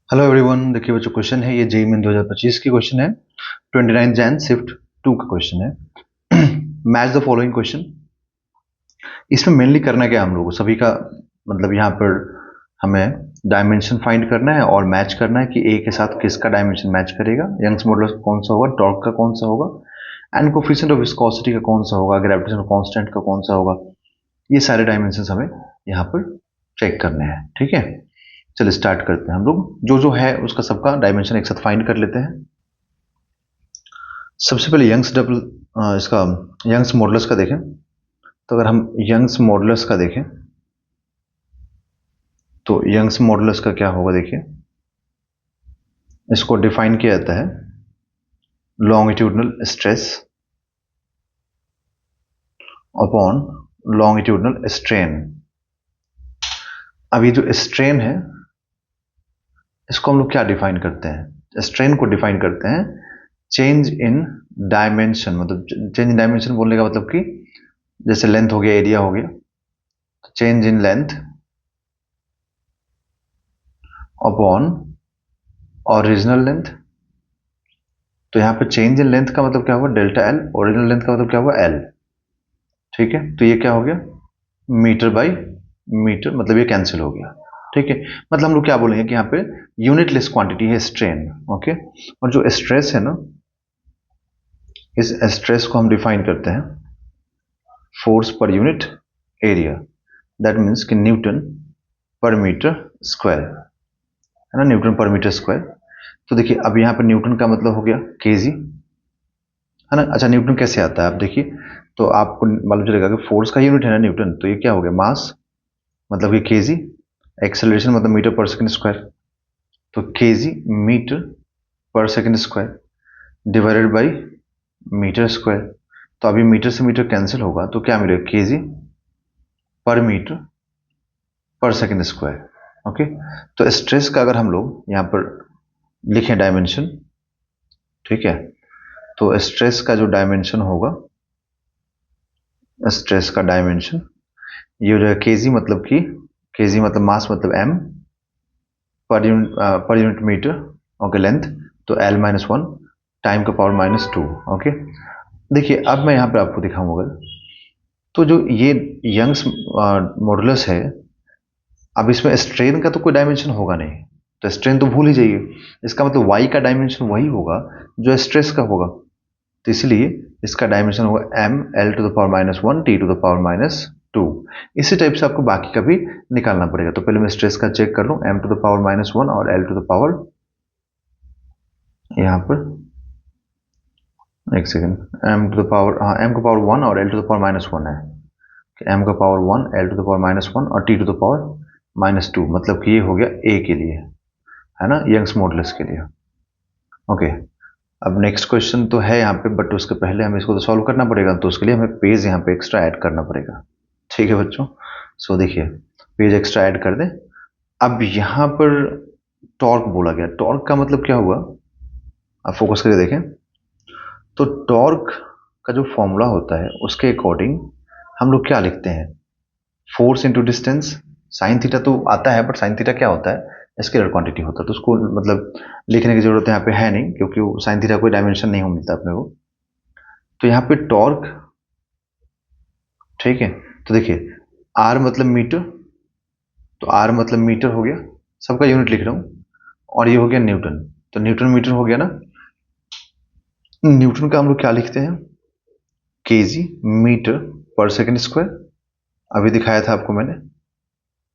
Hello everyone. देखिए बच्चों, question है ये जेईई मेन 2025 की क्वेश्चन है। 29 जैन शिफ्ट 2 का क्वेश्चन है। Match the following question. इसमें मेनली करना क्या है हम लोगों को सभी का, मतलब यहाँ पर हमें डायमेंशन फाइंड करना है और मैच करना है कि ए के साथ किसका डायमेंशन मैच करेगा, यंग्स मॉडुलस का कौन सा होगा, टॉर्क का कौन सा होगा, एंड कोफिशिएंट ऑफ विस्कोसिटी का कौन सा होगा, ग्रेविटेशनल कांस्टेंट का कौन सा होगा। ये सारे डायमेंशन हमें यहाँ पर चेक करने हैं। ठीक है, चलिए स्टार्ट करते हैं। हम लोग जो जो है उसका सबका डायमेंशन एक साथ फाइंड कर लेते हैं। सबसे पहले इसका यंग्स मॉडुलस का देखें। तो अगर हम यंग्स मॉडुलस का देखें तो यंग्स मॉडुलस का क्या होगा, देखिए इसको डिफाइन किया जाता है longitudinal stress upon longitudinal strain. अब ये जो स्ट्रेन है इसको हम लोग क्या डिफाइन करते हैं, स्ट्रेन को डिफाइन करते हैं चेंज इन डायमेंशन। मतलब चेंज इन डायमेंशन बोलने का मतलब कि जैसे लेंथ हो गया, एरिया हो गया, तो change in length upon original length. तो यहाँ पे चेंज इन लेंथ का मतलब क्या हुआ, डेल्टा एल। ओरिजिनल लेंथ का मतलब क्या हुआ, एल। ठीक है, तो ये क्या हो गया, मीटर बाई मीटर, मतलब ये कैंसिल हो गया। ठीक है, मतलब हम लोग क्या बोलेंगे कि यहाँ पे यूनिटलेस क्वांटिटी है स्ट्रेन। ओके, और जो स्ट्रेस है ना, इस स्ट्रेस को हम डिफाइन करते हैं force per unit area. That means कि न्यूटन पर मीटर स्क्वायर, है ना, न्यूटन पर मीटर स्क्वायर। तो देखिए अब यहाँ पर न्यूटन का मतलब हो गया केजी, है ना। अच्छा, न्यूटन कैसे आता है आप देखिए, तो आपको मालूम चलेगा कि फोर्स का यूनिट है ना न्यूटन, तो ये क्या हो गया, मास मतलब कि केजी, एक्सेलरेशन मतलब मीटर पर सेकंड स्क्वायर, तो kg metre per second square divided by metre square. तो अभी मीटर से मीटर कैंसिल होगा तो क्या मिलेगा, केजी पर metre per second square. Okay, तो स्ट्रेस का अगर हम लोग यहाँ पर लिखें डायमेंशन, ठीक है, तो स्ट्रेस का जो डायमेंशन होगा, स्ट्रेस का डायमेंशन ये हो जाएगा केजी मतलब कि केजी मतलब मास मतलब m per unit metre. Okay, length तो एल माइनस वन टाइम का पावर माइनस टू। ओके, देखिए अब मैं यहाँ पे आपको दिखाऊंगा, तो जो ये यंग्स मॉडुलस है, अब इसमें स्ट्रेन का तो कोई डायमेंशन होगा नहीं, तो स्ट्रेन तो भूल ही जाइए। इसका मतलब वाई का डायमेंशन वही होगा जो स्ट्रेस का होगा, तो इसलिए इसका डायमेंशन होगा m l to the power minus one t to the power minus two. इसी टाइप से आपको बाकी का भी निकालना पड़ेगा। तो पहले मैं स्ट्रेस का चेक कर लूँ, m to the power minus one और एल टू द पावर, यहाँ पर एक second, m to the power, हाँ एम का पावर वन और l to the power minus one है, एम का power one l to the power minus one और t to the power minus two, मतलब कि ये हो गया ए के लिए, है ना, यंग्स मॉडुलस के लिए। ओके, अब नेक्स्ट क्वेश्चन तो है यहाँ पे, बट उसके पहले हमें इसको तो सॉल्व करना पड़ेगा, तो उसके लिए हमें पेज यहाँ पे एक्स्ट्रा ऐड करना पड़ेगा। ठीक है बच्चों, सो देखिए पेज एक्स्ट्रा ऐड कर दें। अब यहाँ पर टॉर्क बोला गया, टॉर्क का मतलब क्या हुआ, आप फोकस करके देखें। तो टॉर्क का जो फॉर्मूला होता है उसके अकॉर्डिंग हम लोग क्या लिखते हैं, force into distance. Sine theta तो आता है, बट साइन थीटा क्या होता है, स्केलर क्वांटिटी होता है, तो उसको मतलब लिखने की जरूरत यहाँ पे है नहीं, क्योंकि साइन थीटा कोई डायमेंशन नहीं मिलता अपने को। तो यहाँ पे टॉर्क, ठीक है, तो देखिए आर मतलब मीटर, तो आर मतलब मीटर हो गया, सबका यूनिट लिख रहा हूं, और ये हो गया न्यूटन, तो न्यूटन मीटर हो गया ना। न्यूटन का हम लोग क्या लिखते हैं, KG metre per second square, अभी दिखाया था आपको मैंने।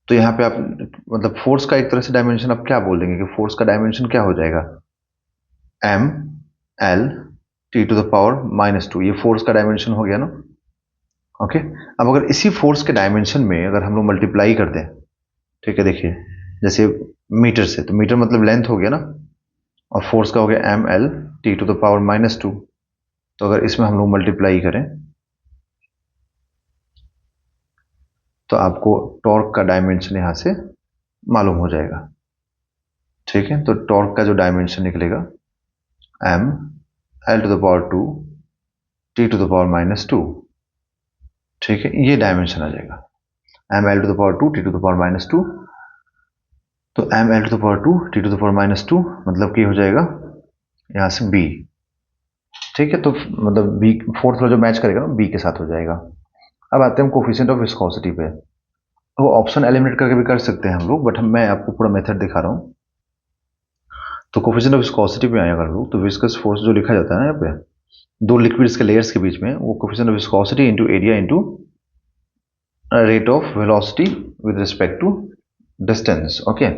तो यहाँ पे आप मतलब फोर्स का एक तरह से डायमेंशन आप क्या बोल देंगे कि फोर्स का डायमेंशन क्या हो जाएगा, m l t to the power minus two, ये फोर्स का डायमेंशन हो गया ना। ओके, अब अगर इसी फोर्स के डायमेंशन में अगर हम लोग मल्टीप्लाई कर दें, ठीक है, देखिए जैसे मीटर से, तो मीटर मतलब लेंथ हो गया ना, और फोर्स का हो गया m l t to the power minus two. तो अगर इसमें हम लोग मल्टीप्लाई करें तो आपको टॉर्क का डायमेंशन यहां से मालूम हो जाएगा। ठीक है, तो टॉर्क का जो डायमेंशन निकलेगा m l to the power two t to the power minus two. ठीक है, ये डायमेंशन आ जाएगा, m l to the power two t to the power minus two. तो m l to the power 2 t to the power -2 मतलब कि हो जाएगा यहाँ से बी। ठीक है, तो मतलब बी फोर्थ वाला जो मैच करेगा ना बी के साथ हो जाएगा। अब आते हैं हम कोफिशिएंट ऑफ विस्कोसिटी पे। तो ऑप्शन एलिमिनेट करके भी कर सकते हैं हम लोग, बट मैं आपको पूरा मेथड दिखा रहा हूँ। तो कोफिशिएंट ऑफ विस्कोसिटी पे आए अगर लोग, तो विस्कस फोर्स जो लिखा जाता है ना यहाँ पे दो लिक्विड्स के लेयर्स के बीच में, वो coefficient of viscosity into area into rate of velocity with respect to distance. Okay,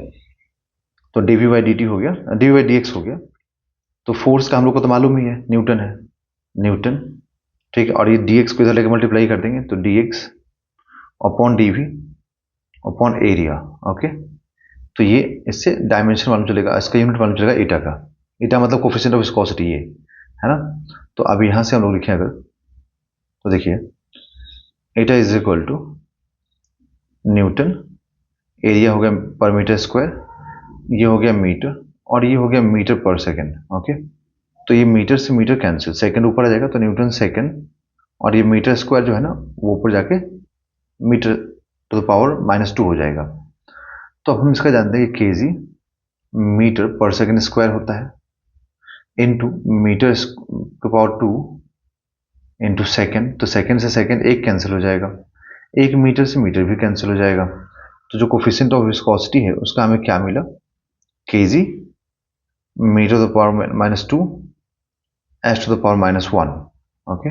तो डीवी बाई डी टी हो गया, डीवी बाई डी एक्स हो गया। तो फोर्स का हम लोग को तो मालूम ही है, न्यूटन है, न्यूटन। ठीक है, और ये डी एक्स को इधर लेके मल्टीप्लाई कर देंगे, तो d x upon d v upon area. Okay, तो ये इससे डायमेंशन मालूम चलेगा, इसका यूनिट मालूम चलेगा ईटा का। ईटा मतलब कोफिशिएंट ऑफ विस्कोसिटी ये है ना। तो अब यहां से हम लोग लिखें अगर, तो देखिए eta is equal to newton, area हो गया पर मीटर स्क्वायर, ये हो गया मीटर, और ये हो गया मीटर पर सेकेंड। ओके, तो ये मीटर से मीटर कैंसिल, सेकेंड ऊपर आ जाएगा तो न्यूटन सेकेंड, और ये मीटर स्क्वायर जो है ना वो ऊपर जाके मीटर टू द पावर -2 हो जाएगा। तो अब हम इसका जानते हैं कि kg metre per second square होता है, into metre to power 2 into second, तो सेकेंड से सेकेंड एक कैंसिल हो जाएगा, एक मीटर से मीटर भी कैंसिल हो जाएगा। तो जो कोफिशिएंट ऑफ विस्कोसिटी है उसका हमें क्या मिला, kg metre to the power -2 s to the power -1। Okay,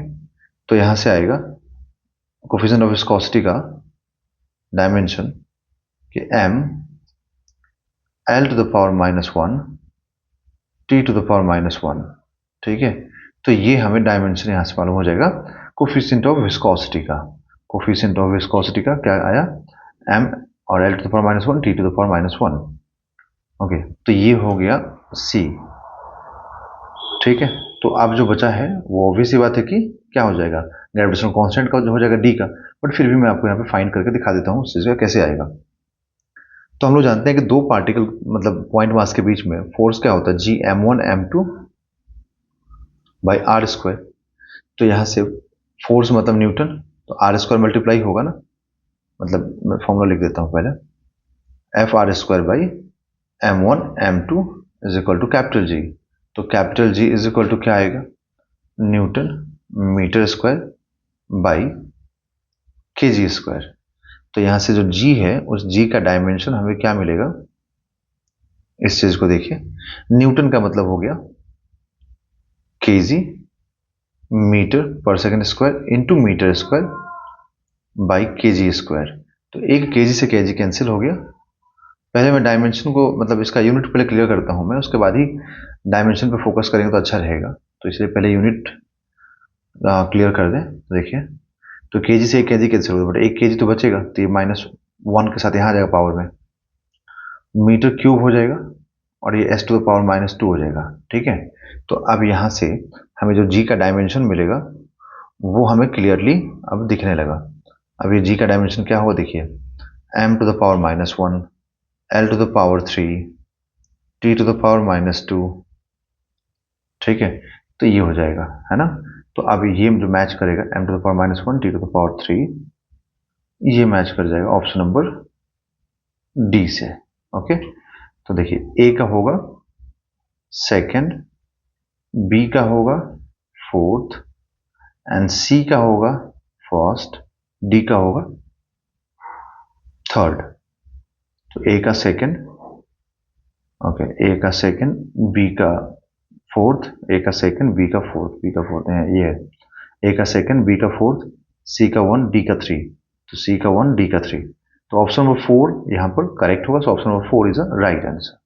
तो यहां से आएगा कोफिशिएंट ऑफ विस्कोसिटी का डायमेंशन कि m l to the power -1 t to the power -1। ठीक है, तो ये हमें डायमेंशन यहां से मालूम हो जाएगा कोफिशिएंट ऑफ विस्कोसिटी का। कोफिशिएंट ऑफ विस्कोसिटी का क्या आया, m और l to the power -1 t to the power -1। Okay, तो ये हो गया c। ठीक है, तो अब जो बचा है वो ऑब्वियस ही बात है कि क्या हो जाएगा, ग्रेविटेशनल कांस्टेंट का हो जाएगा डी का, बट फिर भी मैं आपको यहाँ पे फाइंड करके दिखा देता हूँ उस चीज़ का कैसे आएगा। तो हम लोग जानते हैं कि दो पार्टिकल मतलब पॉइंट मास के बीच में फोर्स क्या होता है, जी m1 m2 by are square. तो यहाँ से फोर्स मतलब न्यूटन, तो आर स्क्वायर मल्टीप्लाई होगा ना, मतलब मैं फॉर्मूला लिख देता हूँ पहले, f r square by m1 m2 is equal to capital g. तो capital g is equal to क्या आएगा, Newton metre square by kg square. तो यहां से जो जी है उस जी का डायमेंशन हमें क्या मिलेगा, इस चीज को देखिए, न्यूटन का मतलब हो गया kg metre per second square into metre square by kg square. तो एक केजी से केजी कैंसिल हो गया। पहले मैं डायमेंशन को मतलब इसका यूनिट पहले क्लियर करता हूं मैं, उसके बाद ही डायमेंशन पे फोकस करेंगे तो अच्छा रहेगा, तो इसलिए पहले यूनिट क्लियर कर दें। तो देखिए, तो केजी से एक केजी कैंसिल होगा, बट एक केजी तो बचेगा, तो ये -1 के साथ यहाँ आ जाएगा पावर में, मीटर क्यूब हो जाएगा, और ये s टू द पावर -2 हो जाएगा। ठीक है, तो अब यहाँ से हमें जो g का डायमेंशन मिलेगा वो हमें क्लियरली अब दिखने लगा। अब ये g का डायमेंशन क्या होगा, देखिए m to the power -1 l to the power 3 t to the power -2। ठीक है, तो ये हो जाएगा, है ना। तो अब ये जो मैच करेगा m to the power -1 t to the power 3, ये मैच कर जाएगा ऑप्शन नंबर डी से। ओके, तो देखिए ए का होगा सेकंड, बी का होगा फोर्थ, एंड सी का होगा फर्स्ट, डी का होगा थर्ड। तो ए का सेकंड, ओके, ए का सेकंड, बी का फोर्थ, ए का सेकंड, बी का फोर्थ, बी का फोर्थ है ये है, ए का सेकंड, बी का फोर्थ, सी का 1, डी का 3, तो सी का 1, डी का 3। तो ऑप्शन नंबर 4 यहां पर करेक्ट होगा, so option number 4 is a right answer.